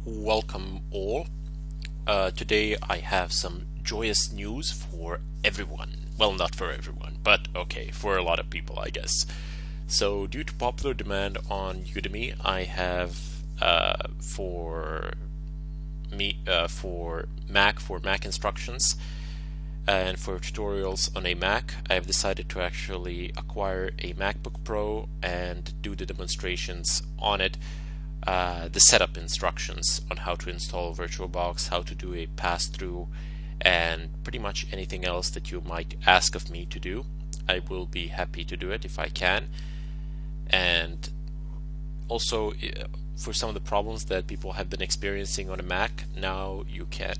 Welcome all. Today I have some joyous news for everyone. Well, not for everyone, but okay, for a lot of people, I guess. So, due to popular demand on Udemy, I have for Mac instructions and for tutorials on a Mac, I have decided to actually acquire a MacBook Pro and do the demonstrations on it, the setup instructions on how to install VirtualBox, how to do a pass-through, and pretty much anything else that you might ask of me to do. I will be happy to do it if I can. And also, for some of the problems that people have been experiencing on a Mac, now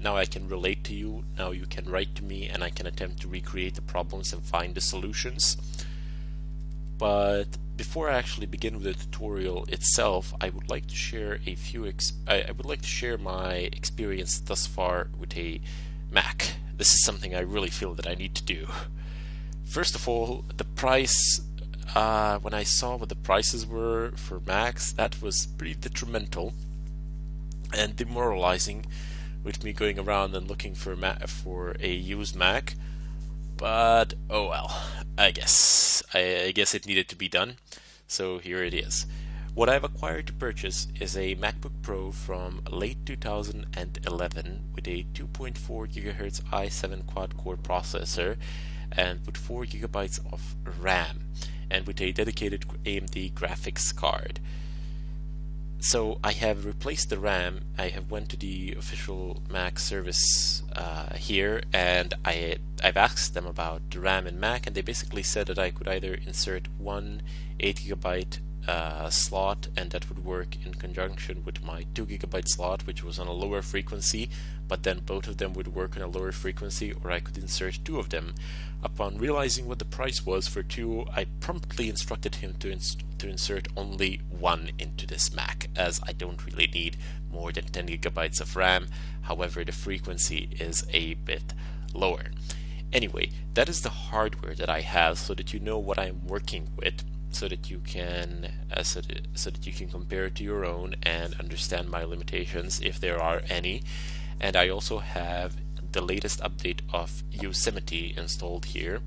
I can relate to you. Now you can write to me and I can attempt to recreate the problems and find the solutions. But before I actually begin with the tutorial itself, I would like to share I would like to share my experience thus far with a Mac. This is something I really feel that I need to do. First of all, the price. When I saw what the prices were for Macs, that was pretty detrimental and demoralizing, with me going around and looking for a used Mac. But oh well, I guess it needed to be done. So here it is. What I've acquired to purchase is a MacBook Pro from late 2011 with a 2.4 GHz i7 quad-core processor and with 4 gigabytes of RAM and with a dedicated AMD graphics card. So I have replaced the RAM. I have went to the official Mac service here, and I've asked them about the RAM in Mac, and they basically said that I could either insert one 8 gigabyte slot, and that would work in conjunction with my 2 gigabyte slot, which was on a lower frequency, but then both of them would work on a lower frequency, or I could insert two of them. Upon realizing what the price was for two, I promptly instructed him to insert only one into this Mac, as I don't really need more than 10 gigabytes of RAM. However, the frequency is a bit lower. Anyway, that is the hardware that I have, so that you know what I'm working with, so that you can compare it to your own and understand my limitations if there are any. And I also have the latest update of Yosemite installed here,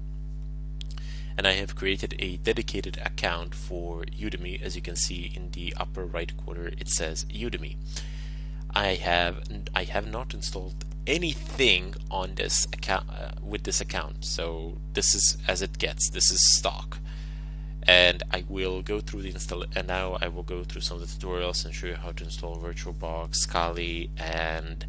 and I have created a dedicated account for Udemy. As you can see in the upper right corner, it says Udemy. I have not installed anything on this account with this account, so this is as it gets. This is stock. And I will go through now I will go through some of the tutorials and show you how to install VirtualBox, Kali, and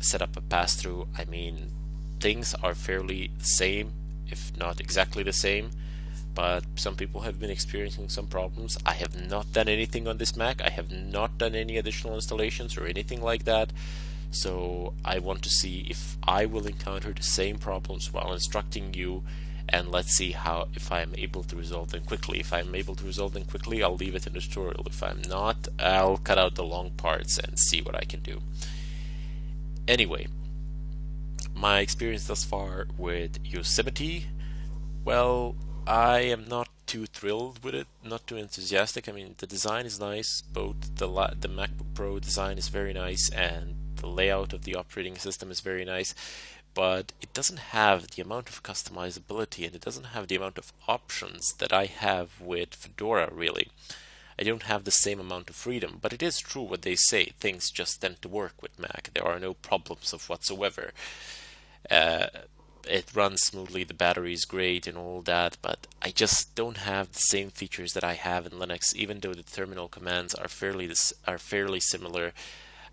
set up a pass-through. I mean, things are fairly the same, if not exactly the same, but some people have been experiencing some problems. I have not done anything on this Mac. I have not done any additional installations or anything like that. So I want to see if I will encounter the same problems while instructing you, and let's see if I'm able to resolve them quickly. If I'm able to resolve them quickly, I'll leave it in the tutorial. If I'm not, I'll cut out the long parts and see what I can do. Anyway, my experience thus far with Yosemite, well, I am not too thrilled with it, not too enthusiastic. I mean, the design is nice. Both the MacBook Pro design is very nice, and the layout of the operating system is very nice, but it doesn't have the amount of customizability, and it doesn't have the amount of options that I have with Fedora, really. I don't have the same amount of freedom, but it is true what they say. Things just tend to work with Mac. There are no problems of whatsoever. It runs smoothly, the battery is great and all that, but I just don't have the same features that I have in Linux. Even though the terminal commands are fairly similar,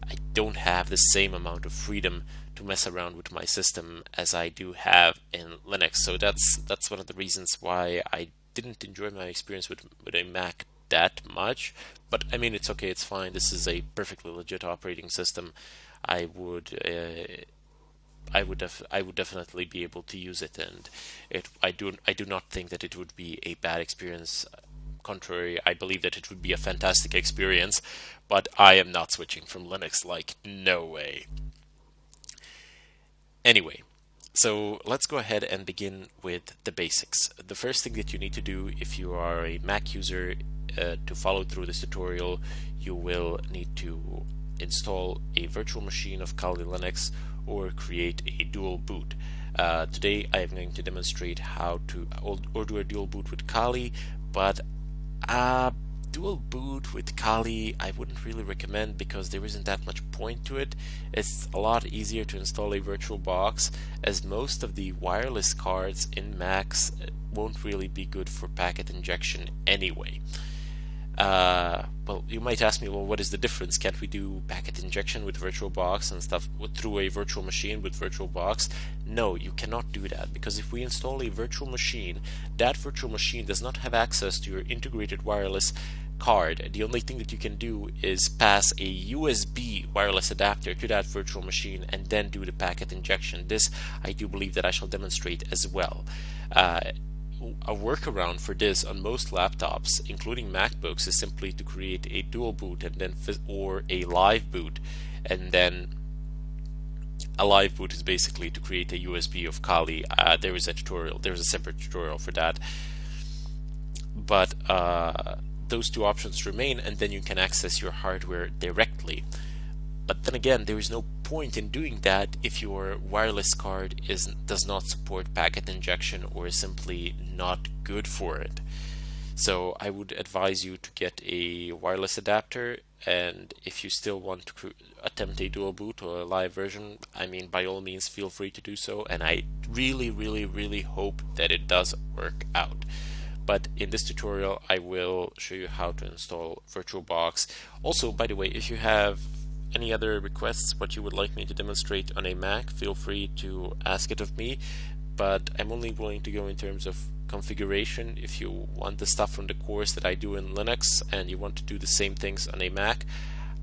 I don't have the same amount of freedom to mess around with my system as I do have in Linux. So that's one of the reasons why I didn't enjoy my experience with a Mac that much. But I mean, it's okay, it's fine. This is a perfectly legit operating system. I would definitely be able to use it, and I do not think that it would be a bad experience. Contrary, I believe that it would be a fantastic experience, but I am not switching from Linux, like, no way. Anyway, So let's go ahead and begin with the basics. The first thing that you need to do if you are a Mac user to follow through this tutorial, you will need to install a virtual machine of Kali Linux or create a dual boot. Today I am going to demonstrate how to or do a dual boot with Kali, but dual boot with Kali I wouldn't really recommend because there isn't that much point to it. It's a lot easier to install a VirtualBox, as most of the wireless cards in Macs won't really be good for packet injection anyway. Well, you might ask me, well, what is the difference? Can't we do packet injection with VirtualBox and stuff through a virtual machine with VirtualBox? No, you cannot do that, because if we install a virtual machine, that virtual machine does not have access to your integrated wireless card. The only thing that you can do is pass a USB wireless adapter to that virtual machine and then do the packet injection. This I do believe that I shall demonstrate as well. A workaround for this on most laptops, including MacBooks, is simply to create a dual boot and then or a live boot, and then a live boot is basically to create a USB of Kali. There is a tutorial. There is a separate tutorial for that, but those two options remain, and then you can access your hardware directly. But then again, there is no point in doing that if your wireless card does not support packet injection or is simply not good for it. So I would advise you to get a wireless adapter, and if you still want to attempt a dual boot or a live version, I mean, by all means feel free to do so, and I really hope that it does work out. But in this tutorial I will show you how to install VirtualBox. Also, by the way, if you have any other requests, what you would like me to demonstrate on a Mac, feel free to ask it of me, but I'm only willing to go in terms of configuration. If you want the stuff from the course that I do in Linux and you want to do the same things on a Mac,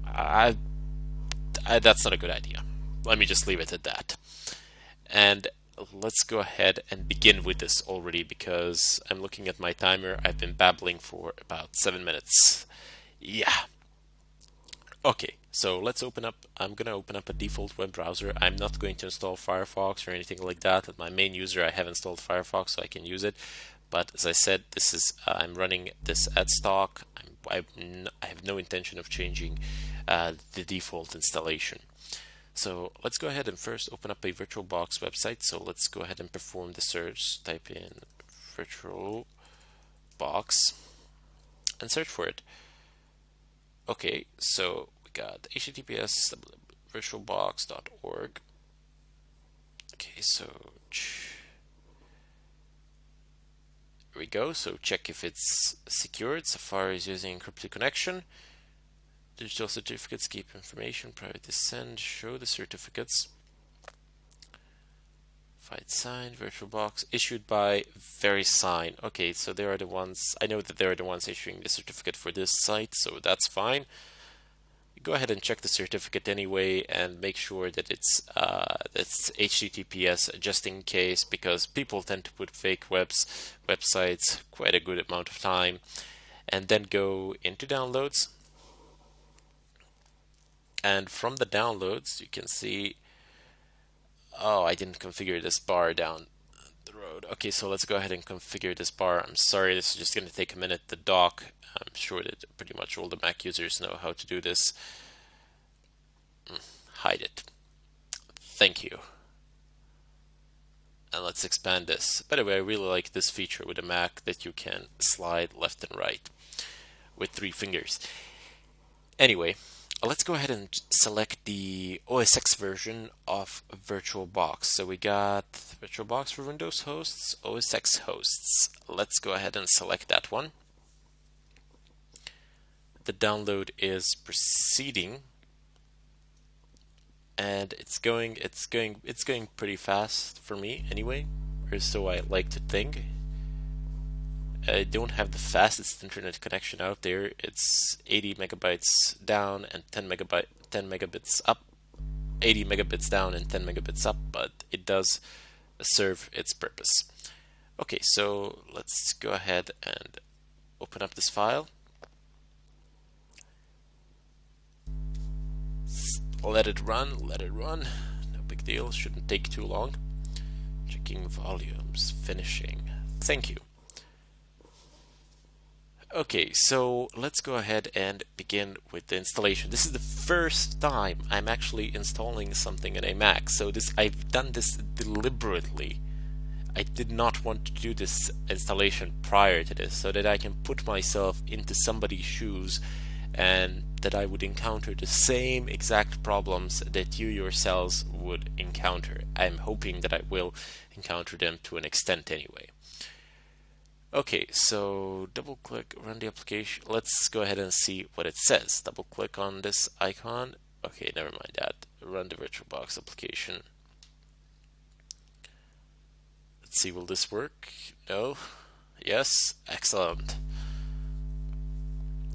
that's not a good idea. Let me just leave it at that. And let's go ahead and begin with this already, because I'm looking at my timer. I've been babbling for about 7 minutes. Yeah. Okay, so let's open up. I'm going to open up a default web browser. I'm not going to install Firefox or anything like that. At my main user, I have installed Firefox, so I can use it. But as I said, this is I'm running this at stock. I have no intention of changing the default installation. So let's go ahead and first open up a VirtualBox website. So let's go ahead and perform the search. Type in VirtualBox and search for it. Okay, so we got https virtualbox.org. Okay, so here we go. So check if it's secured. Safari is using encrypted connection. Digital certificates keep information, private send, show the certificates. Fight signed, VirtualBox, issued by VeriSign. Okay, so they are the ones, I know that they're the ones issuing the certificate for this site, so that's fine. Go ahead and check the certificate anyway and make sure that it's HTTPS just in case, because people tend to put fake websites quite a good amount of time. And then go into downloads. And from the downloads, you can see, oh, I didn't configure this bar down the road. Okay, so let's go ahead and configure this bar. I'm sorry, this is just going to take a minute to dock. I'm sure that pretty much all the Mac users know how to do this. Hide it. Thank you. And let's expand this. By the way, I really like this feature with a Mac that you can slide left and right with 3 fingers. Anyway, let's go ahead and select the OS X version of VirtualBox. So we got VirtualBox for Windows hosts, OS X hosts. Let's go ahead and select that one. The download is proceeding, and it's going pretty fast for me anyway, or so I like to think. I don't have the fastest internet connection out there. It's 80 megabytes down and 10 megabits up. 80 megabits down and 10 megabits up, but it does serve its purpose. Okay, so let's go ahead and open up this file. Let it run. No big deal, shouldn't take too long. Checking volumes, finishing. Thank you. Okay, so let's go ahead and begin with the installation. This is the first time I'm actually installing something in a Mac, so I've done this deliberately. I did not want to do this installation prior to this so that I can put myself into somebody's shoes and that I would encounter the same exact problems that you yourselves would encounter. I'm hoping that I will encounter them to an extent anyway. Okay, so double click, run the application. Let's go ahead and see what it says. Double click on this icon. Okay, never mind that. Run the VirtualBox application. Let's see, will this work? No? Yes? Excellent.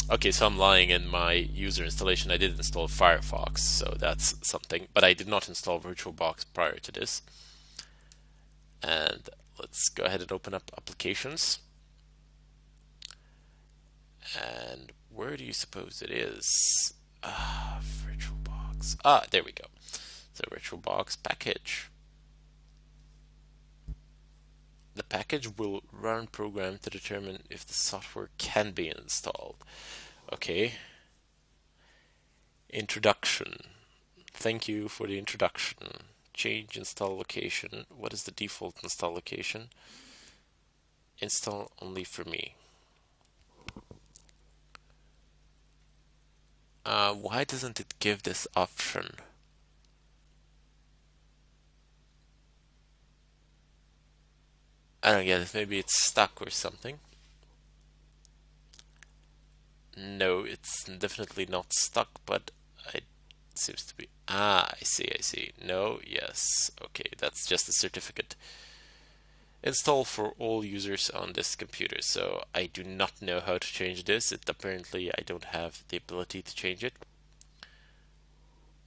Okay, so I'm lying in my user installation. I did install Firefox, so that's something. But I did not install VirtualBox prior to this. And let's go ahead and open up applications. And where do you suppose it is? VirtualBox. There we go. So VirtualBox package. The package will run program to determine if the software can be installed. Okay. Introduction. Thank you for the introduction. Change install location. What is the default install location? Install only for me. Why doesn't it give this option? I don't get it. Maybe it's stuck or something. No, it's definitely not stuck, but it seems to be. I see. No, yes. Okay, that's just a certificate. Install for all users on this computer. So I do not know how to change this. Apparently I don't have the ability to change it.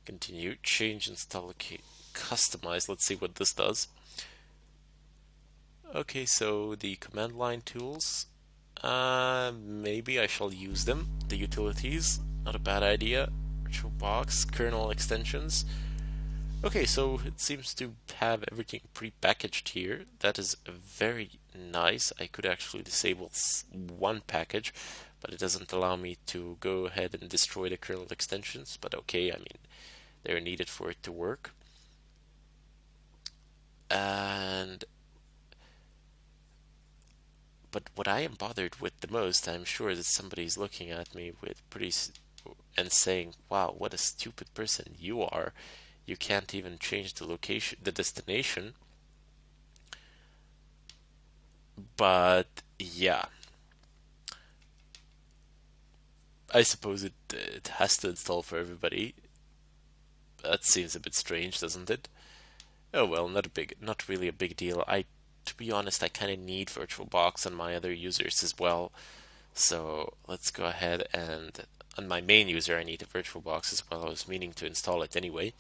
Continue. Change install. Okay, customize. Let's see what this does. Okay, so the command line tools. Maybe I shall use them. The utilities, not a bad idea. VirtualBox, kernel extensions. Okay, so it seems to have everything pre-packaged here. That is very nice. I could actually disable one package, but it doesn't allow me to go ahead and destroy the kernel extensions. But okay, I mean, they're needed for it to work. But what I am bothered with the most, I'm sure that somebody's looking at me with and saying, "Wow, what a stupid person you are! You can't even change the location, the destination." But yeah, I suppose it has to install for everybody. That seems a bit strange, doesn't it? Oh well, not really a big deal. To be honest, I kind of need VirtualBox on my other users as well. So let's go ahead and on my main user, I need a VirtualBox as well. I was meaning to install it anyway.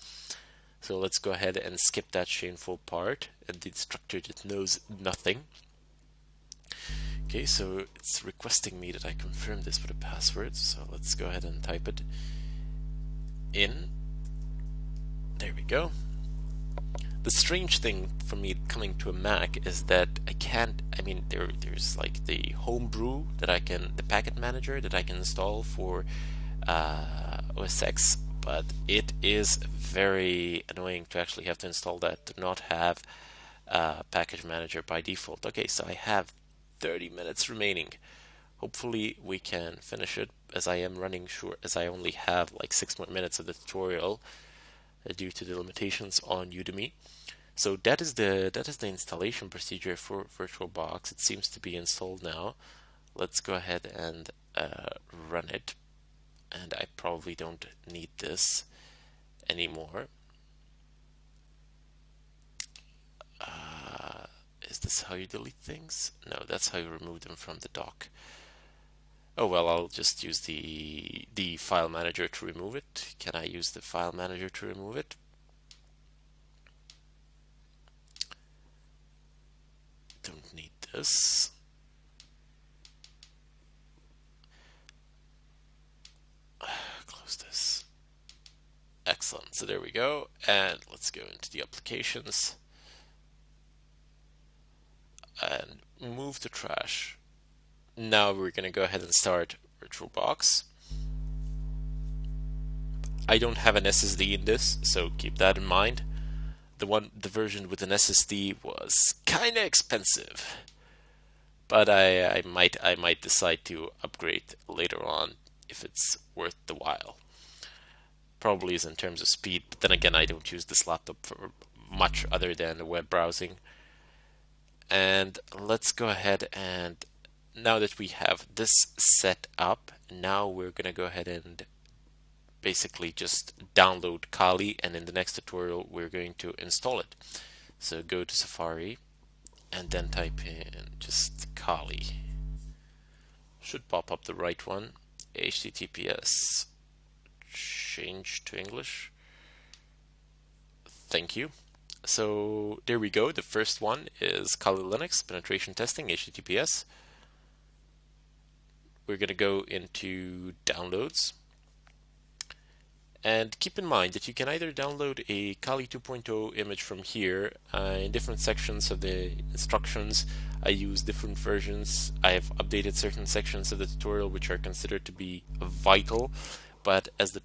So let's go ahead and skip that shameful part and the instructor that knows nothing. Okay, so it's requesting me that I confirm this with a password. So let's go ahead and type it in. There we go. The strange thing for me coming to a Mac is that there's like the homebrew that the packet manager that I can install for OS X, but it is very annoying to actually have to install that, to not have package manager by default. Okay, so I have 30 minutes remaining. Hopefully we can finish it, as I am running short, as I only have like 6 more minutes of the tutorial due to the limitations on Udemy. So that is the installation procedure for VirtualBox. It seems to be installed now. Let's go ahead and run it. And I probably don't need this anymore. Is this how you delete things? No, that's how you remove them from the dock. Oh well, I'll just use the file manager to remove it. Can I use the file manager to remove it? Don't need this. Close this. Excellent. So there we go. And let's go into the applications. and move to trash. Now we're going to go ahead and start VirtualBox. I don't have an SSD in this, so keep that in mind. The version with an SSD was kind of expensive, but I might decide to upgrade later on if it's worth the while. Probably is in terms of speed, but then again, I don't use this laptop for much other than web browsing. And let's go ahead, and now that we have this set up, now we're gonna go ahead and basically just download Kali, and in the next tutorial we're going to install it. So go to Safari and then type in just Kali. Should pop up the right one. HTTPS. Change to English. Thank you. So there we go. The first one is Kali Linux penetration testing, HTTPS. We're going to go into downloads. And keep in mind that you can either download a Kali 2.0 image from here. In different sections of the instructions, I use different versions. I have updated certain sections of the tutorial which are considered to be vital. But as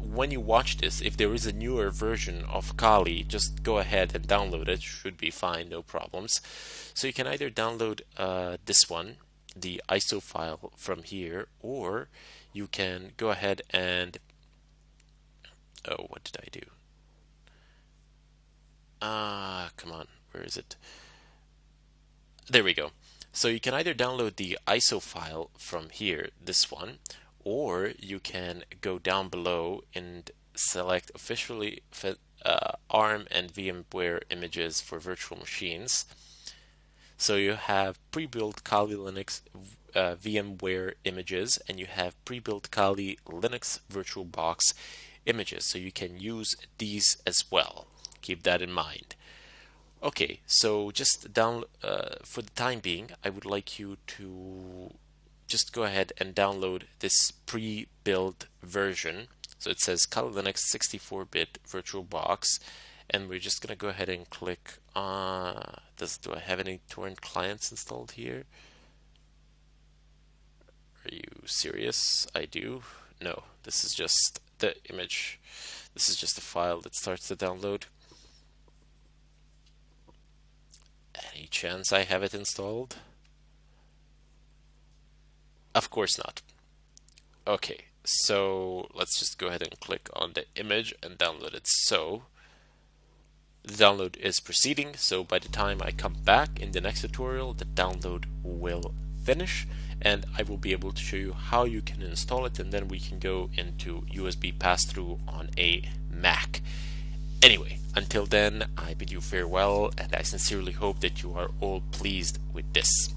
when you watch this, if there is a newer version of Kali, just go ahead and download it. Should be fine, no problems. So you can either download this one, the ISO file from here, or you can go ahead and what did I do? Come on, where is it? There we go. So you can either download the ISO file from here, this one, or you can go down below and select officially ARM and VMware images for virtual machines. So you have pre-built Kali Linux VMware images, and you have pre-built Kali Linux VirtualBox images. So you can use these as well. Keep that in mind. Okay, so just for the time being, I would like you to just go ahead and download this pre-built version. So it says Kali Linux 64-bit VirtualBox, and we're just gonna go ahead and click do I have any torrent clients installed here? Are you serious? I do. No, this is just the image. This is just a file that starts to download. Any chance I have it installed? Of course not. Okay, so let's just go ahead and click on the image and download it. So the download is proceeding, so by the time I come back in the next tutorial, the download will finish, and I will be able to show you how you can install it, and then we can go into USB pass-through on a Mac. Anyway, until then, I bid you farewell, and I sincerely hope that you are all pleased with this.